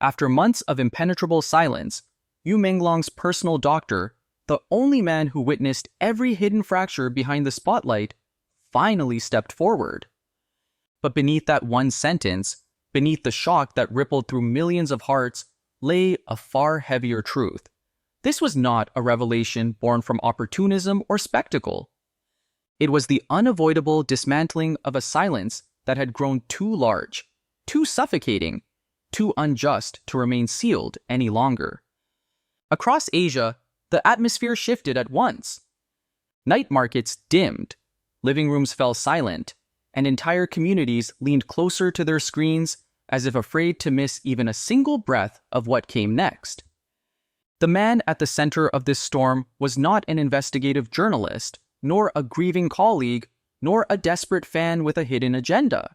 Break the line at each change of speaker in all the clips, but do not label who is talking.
After months of impenetrable silence, Yu Menglong's personal doctor, the only man who witnessed every hidden fracture behind the spotlight, finally stepped forward. But beneath that one sentence, beneath the shock that rippled through millions of hearts, lay a far heavier truth. This was not a revelation born from opportunism or spectacle. It was the unavoidable dismantling of a silence that had grown too large, too suffocating, too unjust to remain sealed any longer. Across Asia, the atmosphere shifted at once. Night markets dimmed, living rooms fell silent, and entire communities leaned closer to their screens as if afraid to miss even a single breath of what came next. The man at the center of this storm was not an investigative journalist, nor a grieving colleague, nor a desperate fan with a hidden agenda.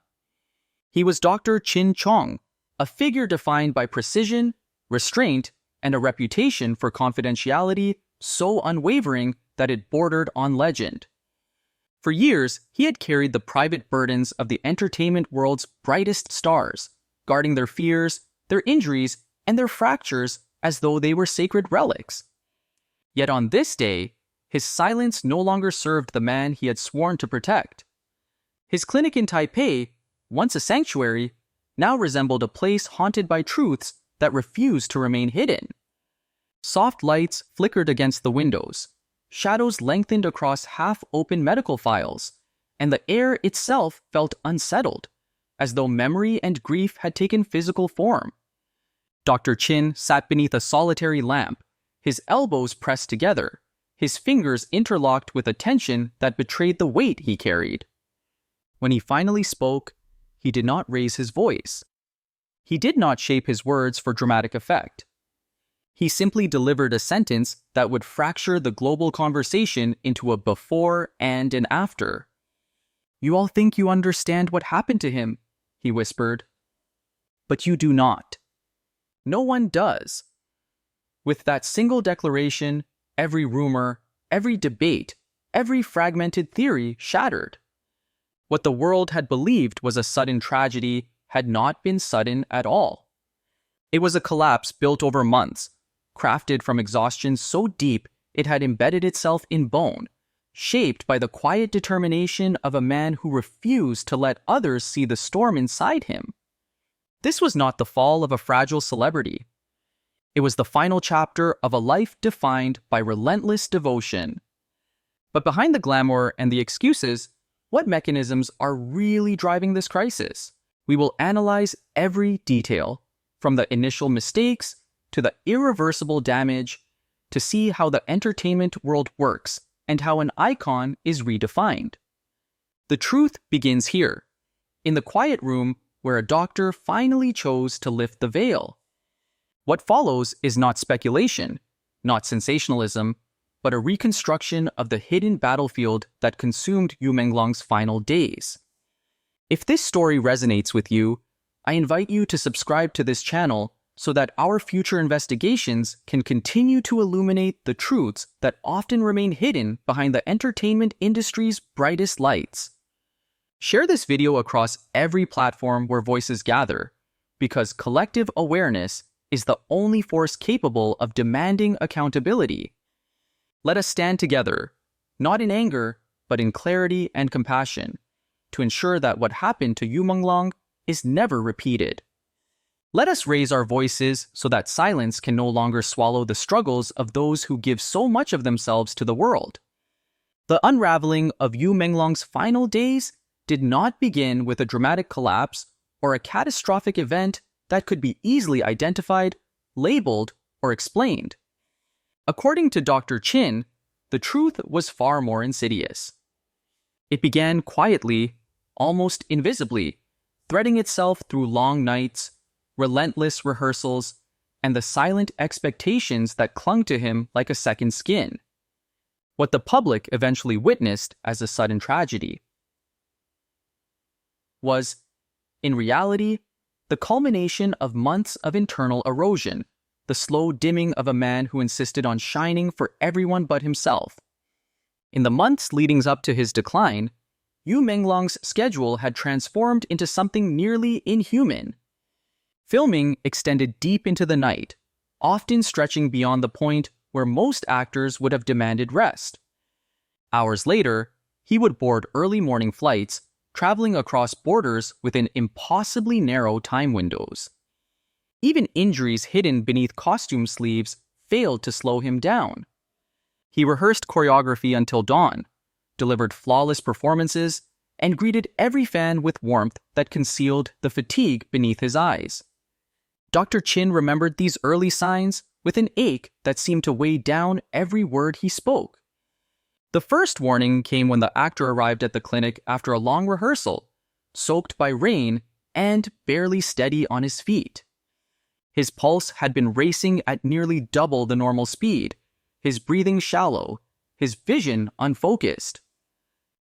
He was Dr. Qin Chong, a figure defined by precision, restraint, and a reputation for confidentiality so unwavering that it bordered on legend. For years, he had carried the private burdens of the entertainment world's brightest stars, guarding their fears, their injuries, and their fractures as though they were sacred relics. Yet on this day, his silence no longer served the man he had sworn to protect. His clinic in Taipei, once a sanctuary, now resembled a place haunted by truths that refused to remain hidden. Soft lights flickered against the windows, shadows lengthened across half-open medical files, and the air itself felt unsettled, as though memory and grief had taken physical form. Dr. Qin sat beneath a solitary lamp, his elbows pressed together, his fingers interlocked with a tension that betrayed the weight he carried. When he finally spoke, he did not raise his voice. He did not shape his words for dramatic effect. He simply delivered a sentence that would fracture the global conversation into a before and an after. "You all think you understand what happened to him," he whispered. "But you do not. No one does." With that single declaration, every rumor, every debate, every fragmented theory shattered. What the world had believed was a sudden tragedy had not been sudden at all. It was a collapse built over months, crafted from exhaustion so deep it had embedded itself in bone, shaped by the quiet determination of a man who refused to let others see the storm inside him. This was not the fall of a fragile celebrity. It was the final chapter of a life defined by relentless devotion. But behind the glamour and the excuses, what mechanisms are really driving this crisis? We will analyze every detail, from the initial mistakes to the irreversible damage, to see how the entertainment world works and how an icon is redefined. The truth begins here, in the quiet room where a doctor finally chose to lift the veil. What follows is not speculation, not sensationalism, but a reconstruction of the hidden battlefield that consumed Yu Menglong's final days. If this story resonates with you, I invite you to subscribe to this channel so that our future investigations can continue to illuminate the truths that often remain hidden behind the entertainment industry's brightest lights. Share this video across every platform where voices gather, because collective awareness is the only force capable of demanding accountability. Let us stand together, not in anger, but in clarity and compassion, to ensure that what happened to Yu Menglong is never repeated. Let us raise our voices so that silence can no longer swallow the struggles of those who give so much of themselves to the world. The unraveling of Yu Menglong's final days did not begin with a dramatic collapse or a catastrophic event that could be easily identified, labeled, or explained. According to Dr. Qin, the truth was far more insidious. It began quietly, almost invisibly, threading itself through long nights, relentless rehearsals, and the silent expectations that clung to him like a second skin. What the public eventually witnessed as a sudden tragedy was, in reality, the culmination of months of internal erosion, the slow dimming of a man who insisted on shining for everyone but himself. In the months leading up to his decline, Yu Menglong's schedule had transformed into something nearly inhuman. Filming extended deep into the night, often stretching beyond the point where most actors would have demanded rest. Hours later, he would board early morning flights, traveling across borders within impossibly narrow time windows. Even injuries hidden beneath costume sleeves failed to slow him down. He rehearsed choreography until dawn, delivered flawless performances, and greeted every fan with warmth that concealed the fatigue beneath his eyes. Dr. Chin remembered these early signs with an ache that seemed to weigh down every word he spoke. The first warning came when the actor arrived at the clinic after a long rehearsal, soaked by rain and barely steady on his feet. His pulse had been racing at nearly double the normal speed, his breathing shallow, his vision unfocused.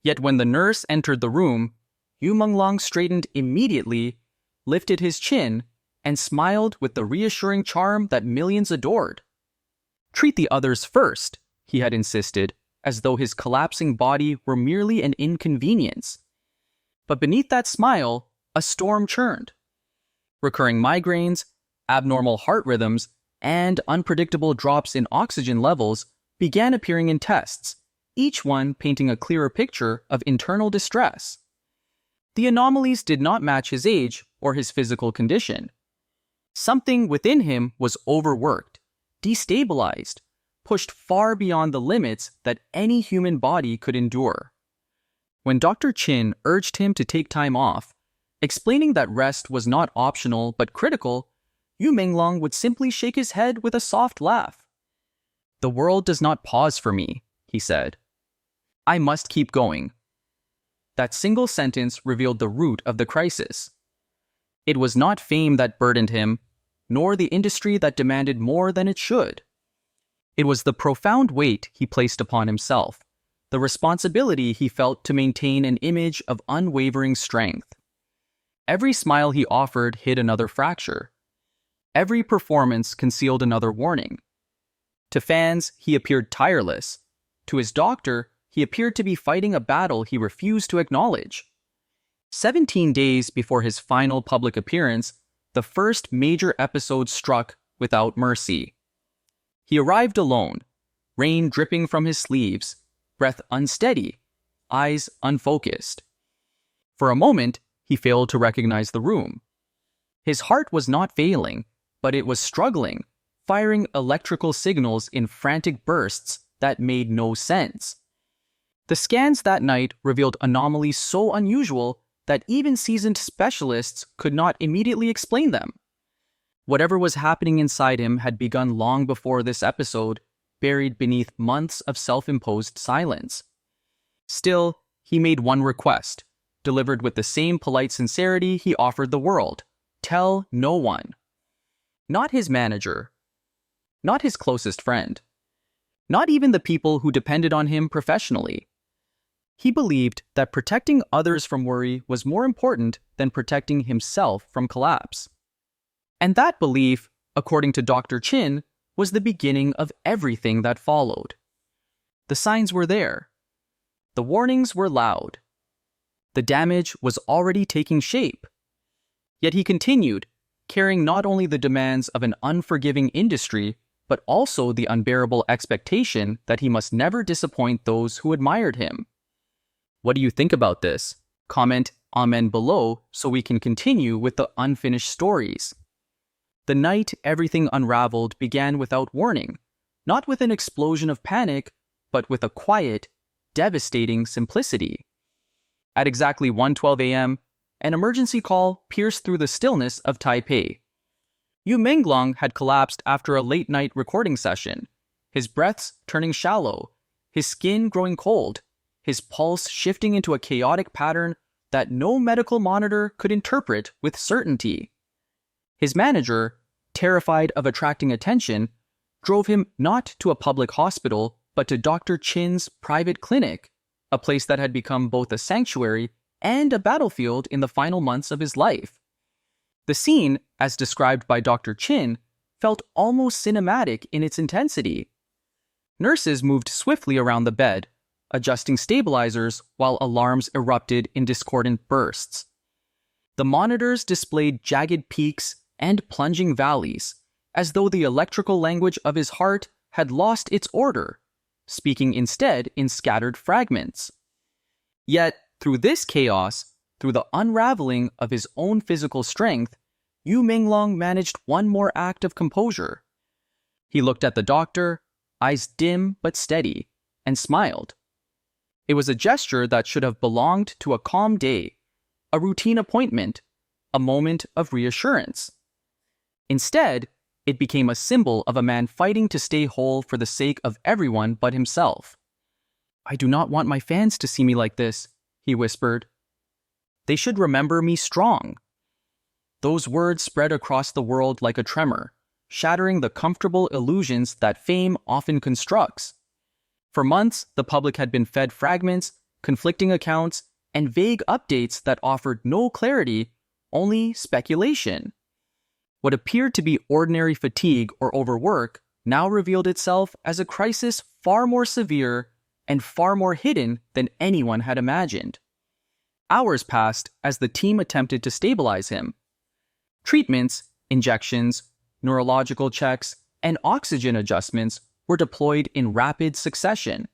Yet when the nurse entered the room, Yu Menglong straightened immediately, lifted his chin, and smiled with the reassuring charm that millions adored. "Treat the others first," he had insisted, as though his collapsing body were merely an inconvenience. But beneath that smile, a storm churned. Recurring migraines, abnormal heart rhythms, and unpredictable drops in oxygen levels began appearing in tests, each one painting a clearer picture of internal distress. The anomalies did not match his age or his physical condition. Something within him was overworked, destabilized, pushed far beyond the limits that any human body could endure. When Dr. Chin urged him to take time off, explaining that rest was not optional but critical, Yu Menglong would simply shake his head with a soft laugh. "The world does not pause for me," he said. "I must keep going." That single sentence revealed the root of the crisis. It was not fame that burdened him, nor the industry that demanded more than it should. It was the profound weight he placed upon himself, the responsibility he felt to maintain an image of unwavering strength. Every smile he offered hid another fracture. Every performance concealed another warning. To fans, he appeared tireless. To his doctor, he appeared to be fighting a battle he refused to acknowledge. 17 days before his final public appearance, the first major episode struck without mercy. He arrived alone, rain dripping from his sleeves, breath unsteady, eyes unfocused. For a moment, he failed to recognize the room. His heart was not failing, but it was struggling, firing electrical signals in frantic bursts that made no sense. The scans that night revealed anomalies so unusual that even seasoned specialists could not immediately explain them. Whatever was happening inside him had begun long before this episode, buried beneath months of self-imposed silence. Still, he made one request, delivered with the same polite sincerity he offered the world: tell no one. Not his manager, not his closest friend, not even the people who depended on him professionally. He believed that protecting others from worry was more important than protecting himself from collapse. And that belief, according to Dr. Chin, was the beginning of everything that followed. The signs were there. The warnings were loud. The damage was already taking shape. Yet he continued, carrying not only the demands of an unforgiving industry, but also the unbearable expectation that he must never disappoint those who admired him. What do you think about this? Comment amen below so we can continue with the unfinished stories. The night everything unraveled began without warning, not with an explosion of panic, but with a quiet, devastating simplicity. At exactly 1:12 a.m., an emergency call pierced through the stillness of Taipei. Yu Menglong had collapsed after a late-night recording session, his breaths turning shallow, his skin growing cold, his pulse shifting into a chaotic pattern that no medical monitor could interpret with certainty. His manager, terrified of attracting attention, drove him not to a public hospital, but to Dr. Chin's private clinic, a place that had become both a sanctuary and a battlefield in the final months of his life. The scene, as described by Dr. Chin, felt almost cinematic in its intensity. Nurses moved swiftly around the bed, adjusting stabilizers while alarms erupted in discordant bursts. The monitors displayed jagged peaks and plunging valleys, as though the electrical language of his heart had lost its order, speaking instead in scattered fragments. Yet, through this chaos, through the unraveling of his own physical strength, Yu Menglong managed one more act of composure. He looked at the doctor, eyes dim but steady, and smiled. It was a gesture that should have belonged to a calm day, a routine appointment, a moment of reassurance. Instead, it became a symbol of a man fighting to stay whole for the sake of everyone but himself. "I do not want my fans to see me like this," he whispered. "They should remember me strong." Those words spread across the world like a tremor, shattering the comfortable illusions that fame often constructs. For months, the public had been fed fragments, conflicting accounts, and vague updates that offered no clarity, only speculation. What appeared to be ordinary fatigue or overwork now revealed itself as a crisis far more severe and far more hidden than anyone had imagined. Hours passed as the team attempted to stabilize him. Treatments, injections, neurological checks, and oxygen adjustments were deployed in rapid succession.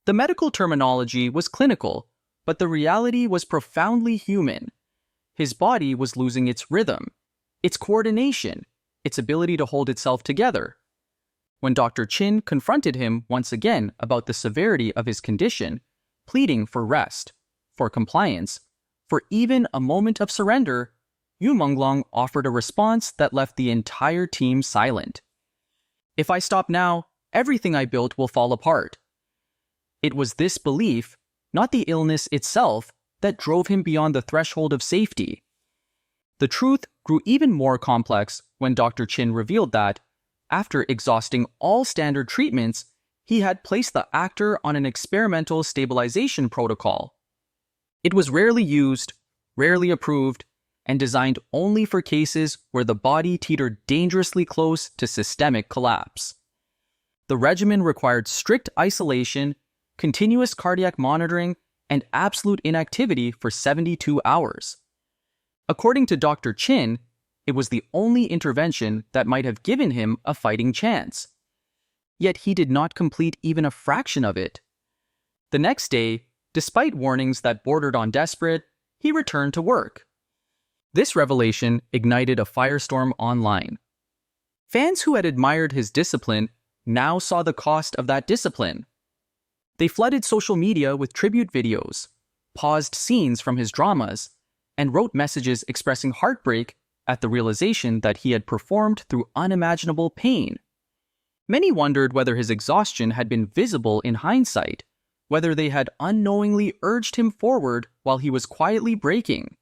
The medical terminology was clinical, but the reality was profoundly human. His body was losing its rhythm, its coordination, its ability to hold itself together. When Dr. Chin confronted him once again about the severity of his condition, pleading for rest, for compliance, for even a moment of surrender, Yu Menglong offered a response that left the entire team silent. "If I stop now, everything I built will fall apart." It was this belief, not the illness itself, that drove him beyond the threshold of safety. The truth grew even more complex when Dr. Chin revealed that, after exhausting all standard treatments, he had placed the actor on an experimental stabilization protocol. It was rarely used, rarely approved, and designed only for cases where the body teetered dangerously close to systemic collapse. The regimen required strict isolation, continuous cardiac monitoring, and absolute inactivity for 72 hours. According to Dr. Chin, it was the only intervention that might have given him a fighting chance. Yet he did not complete even a fraction of it. The next day, despite warnings that bordered on desperate, he returned to work. This revelation ignited a firestorm online. Fans who had admired his discipline now saw the cost of that discipline. They flooded social media with tribute videos, paused scenes from his dramas, and wrote messages expressing heartbreak at the realization that he had performed through unimaginable pain. Many wondered whether his exhaustion had been visible in hindsight, whether they had unknowingly urged him forward while he was quietly breaking.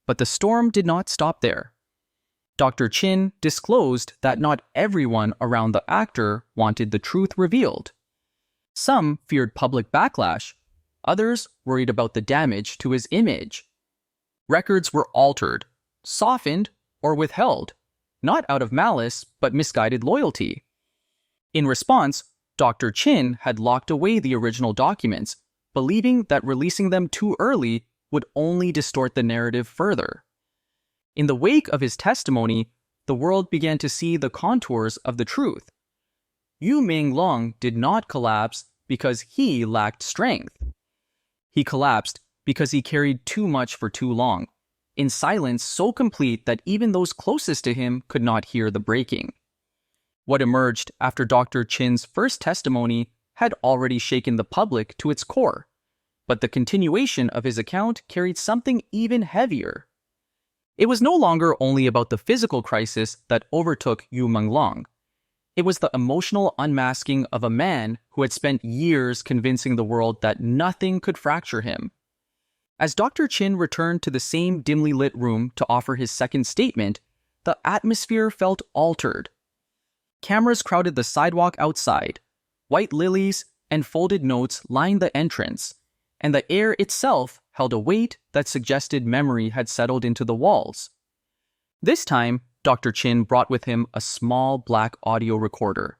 But the storm did not stop there. Dr. Chin disclosed that not everyone around the actor wanted the truth revealed. Some feared public backlash, others worried about the damage to his image. Records were altered, softened, or withheld, not out of malice but misguided loyalty. In response, Dr. Chin had locked away the original documents, believing that releasing them too early would only distort the narrative further. In the wake of his testimony, the world began to see the contours of the truth. Yu Menglong did not collapse because he lacked strength. He collapsed because he carried too much for too long, in silence so complete that even those closest to him could not hear the breaking. What emerged after Dr. Chin's first testimony had already shaken the public to its core, but the continuation of his account carried something even heavier. It was no longer only about the physical crisis that overtook Yu Menglong. It was the emotional unmasking of a man who had spent years convincing the world that nothing could fracture him. As Dr. Chin returned to the same dimly lit room to offer his second statement, the atmosphere felt altered. Cameras crowded the sidewalk outside. White lilies and folded notes lined the entrance, and the air itself held a weight that suggested memory had settled into the walls. This time, Dr. Chin brought with him a small black audio recorder.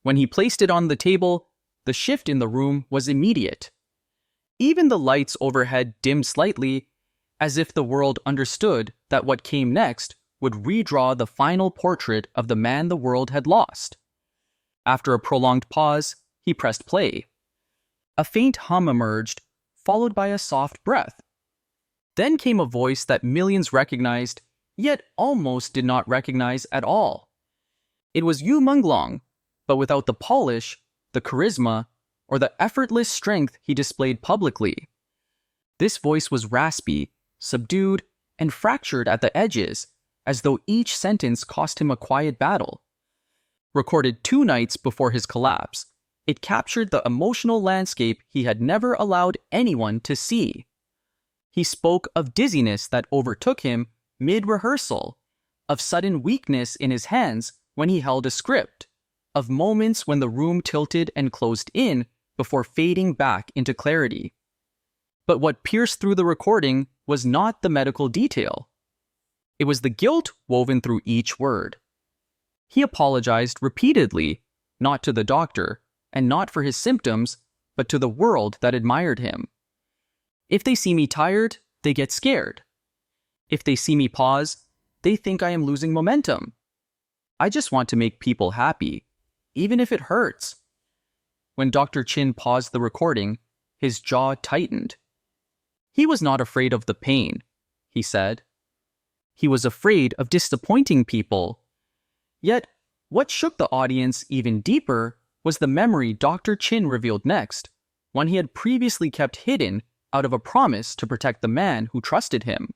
When he placed it on the table, the shift in the room was immediate. Even the lights overhead dimmed slightly, as if the world understood that what came next would redraw the final portrait of the man the world had lost. After a prolonged pause, he pressed play. A faint hum emerged, followed by a soft breath. Then came a voice that millions recognized, yet almost did not recognize at all. It was Yu Menglong, but without the polish, the charisma, or the effortless strength he displayed publicly. This voice was raspy, subdued, and fractured at the edges, as though each sentence cost him a quiet battle. Recorded 2 nights before his collapse, it captured the emotional landscape he had never allowed anyone to see. He spoke of dizziness that overtook him mid-rehearsal, of sudden weakness in his hands when he held a script, of moments when the room tilted and closed in before fading back into clarity. But what pierced through the recording was not the medical detail. It was the guilt woven through each word. He apologized repeatedly, not to the doctor, and not for his symptoms, but to the world that admired him. If they see me tired, they get scared. If they see me pause, they think I am losing momentum. I just want to make people happy, even if it hurts. When Dr. Chin paused the recording, his jaw tightened. He was not afraid of the pain, he said. He was afraid of disappointing people. Yet, what shook the audience even deeper was the memory Dr. Chin revealed next, one he had previously kept hidden out of a promise to protect the man who trusted him.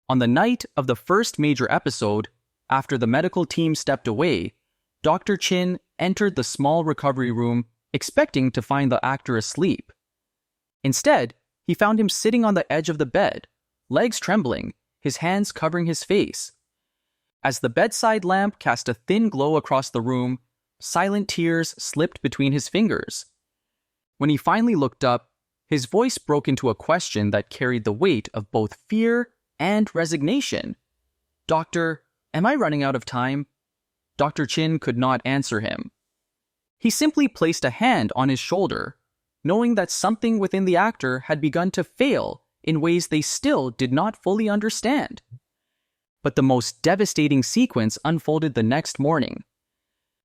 On the night of the first major episode, after the medical team stepped away, Dr. Chin entered the small recovery room expecting to find the actor asleep. Instead, he found him sitting on the edge of the bed, legs trembling, his hands covering his face. As the bedside lamp cast a thin glow across the room, silent tears slipped between his fingers. When he finally looked up, his voice broke into a question that carried the weight of both fear and resignation. "Doctor, am I running out of time?" Dr. Chin could not answer him. He simply placed a hand on his shoulder, knowing that something within the actor had begun to fail in ways they still did not fully understand. But the most devastating sequence unfolded the next morning.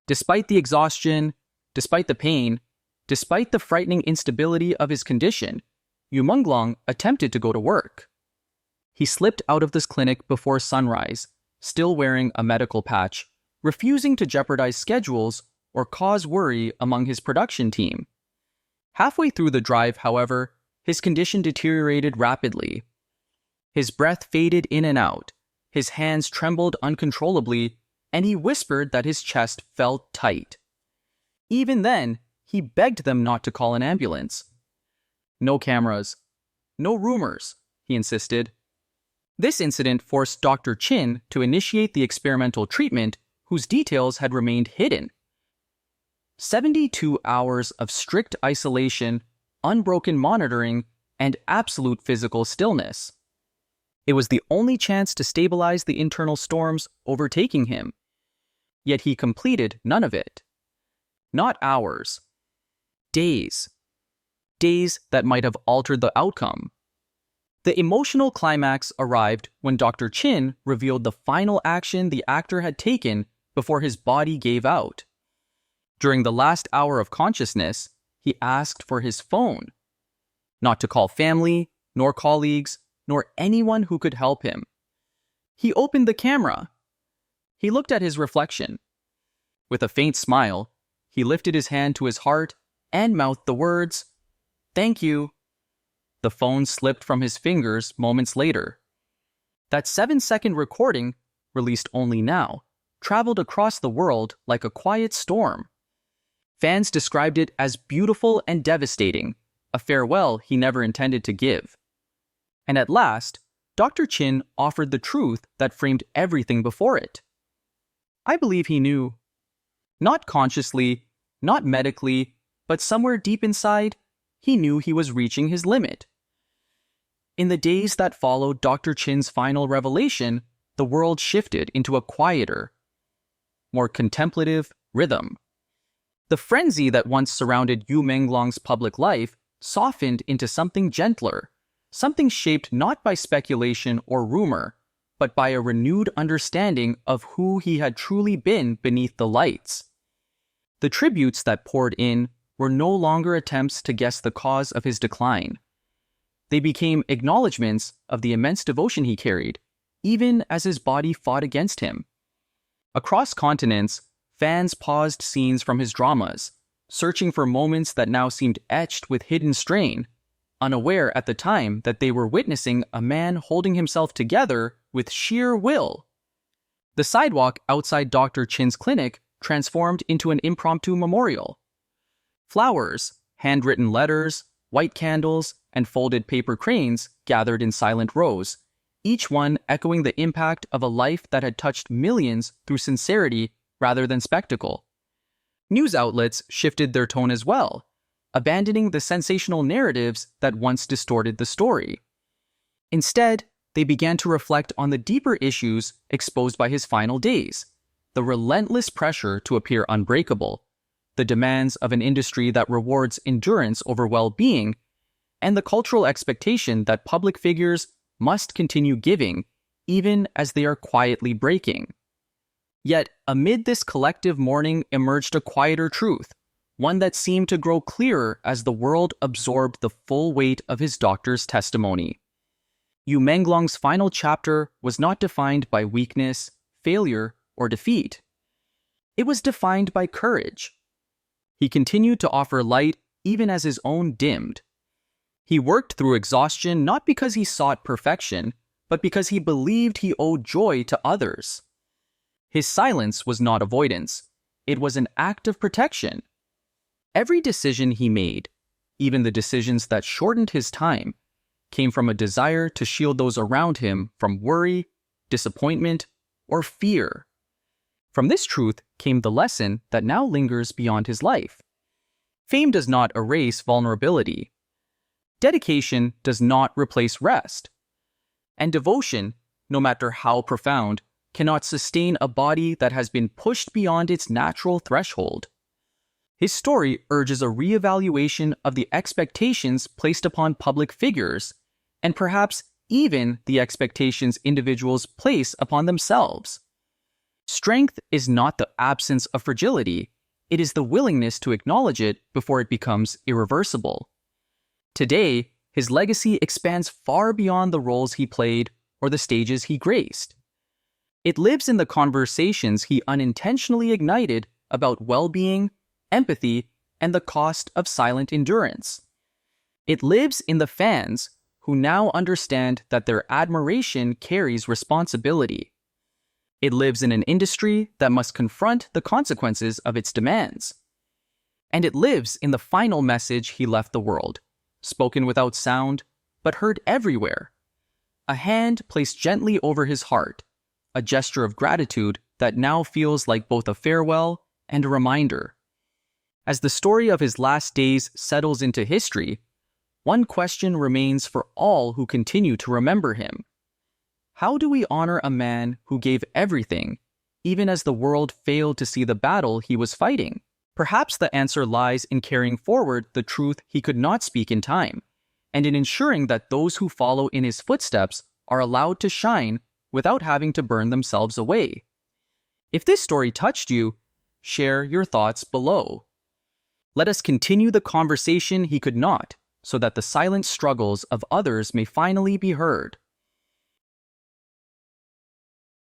Despite the exhaustion, despite the pain, despite the frightening instability of his condition, Yu Menglong attempted to go to work. He slipped out of this clinic before sunrise, still wearing a medical patch, refusing to jeopardize schedules or cause worry among his production team. Halfway through the drive, however, his condition deteriorated rapidly. His breath faded in and out, his hands trembled uncontrollably, and he whispered that his chest felt tight. Even then, he begged them not to call an ambulance. "No cameras. No rumors," he insisted. This incident forced Dr. Chin to initiate the experimental treatment whose details had remained hidden. 72 hours of strict isolation, unbroken monitoring, and absolute physical stillness. It was the only chance to stabilize the internal storms overtaking him. Yet he completed none of it. Not hours. Days. Days that might have altered the outcome. The emotional climax arrived when Dr. Chin revealed the final action the actor had taken before his body gave out. During the last hour of consciousness, he asked for his phone. Not to call family, nor colleagues, nor anyone who could help him. He opened the camera. He looked at his reflection. With a faint smile, he lifted his hand to his heart and mouthed the words, "Thank you." The phone slipped from his fingers moments later. That 7-second recording, released only now, traveled across the world like a quiet storm. Fans described it as beautiful and devastating, a farewell he never intended to give. And at last, Dr. Chin offered the truth that framed everything before it. I believe he knew. Not consciously, not medically, but somewhere deep inside, he knew he was reaching his limit. In the days that followed Dr. Chin's final revelation, the world shifted into a quieter, more contemplative rhythm. The frenzy that once surrounded Yu Menglong's public life softened into something gentler, something shaped not by speculation or rumor, but by a renewed understanding of who he had truly been beneath the lights. The tributes that poured in were no longer attempts to guess the cause of his decline. They became acknowledgments of the immense devotion he carried, even as his body fought against him. Across continents, fans paused scenes from his dramas, searching for moments that now seemed etched with hidden strain, unaware at the time that they were witnessing a man holding himself together with sheer will. The sidewalk outside Dr. Chin's clinic transformed into an impromptu memorial. Flowers, handwritten letters, white candles, and folded paper cranes gathered in silent rows, each one echoing the impact of a life that had touched millions through sincerity rather than spectacle. News outlets shifted their tone as well, abandoning the sensational narratives that once distorted the story. Instead, they began to reflect on the deeper issues exposed by his final days, the relentless pressure to appear unbreakable, the demands of an industry that rewards endurance over well-being, and the cultural expectation that public figures must continue giving even as they are quietly breaking. Yet, amid this collective mourning emerged a quieter truth, one that seemed to grow clearer as the world absorbed the full weight of his doctor's testimony. Yu Menglong's final chapter was not defined by weakness, failure, or defeat. It was defined by courage. He continued to offer light even as his own dimmed. He worked through exhaustion not because he sought perfection, but because he believed he owed joy to others. His silence was not avoidance. It was an act of protection. Every decision he made, even the decisions that shortened his time, came from a desire to shield those around him from worry, disappointment, or fear. From this truth came the lesson that now lingers beyond his life. Fame does not erase vulnerability. Dedication does not replace rest. And devotion, no matter how profound, cannot sustain a body that has been pushed beyond its natural threshold. His story urges a reevaluation of the expectations placed upon public figures, and perhaps even the expectations individuals place upon themselves. Strength is not the absence of fragility, it is the willingness to acknowledge it before it becomes irreversible. Today, his legacy expands far beyond the roles he played or the stages he graced. It lives in the conversations he unintentionally ignited about well-being, empathy, and the cost of silent endurance. It lives in the fans who now understand that their admiration carries responsibility. It lives in an industry that must confront the consequences of its demands. And it lives in the final message he left the world, spoken without sound, but heard everywhere. A hand placed gently over his heart, a gesture of gratitude that now feels like both a farewell and a reminder. As the story of his last days settles into history, one question remains for all who continue to remember him. How do we honor a man who gave everything, even as the world failed to see the battle he was fighting? Perhaps the answer lies in carrying forward the truth he could not speak in time, and in ensuring that those who follow in his footsteps are allowed to shine without having to burn themselves away. If this story touched you, share your thoughts below. Let us continue the conversation he could not, so that the silent struggles of others may finally be heard.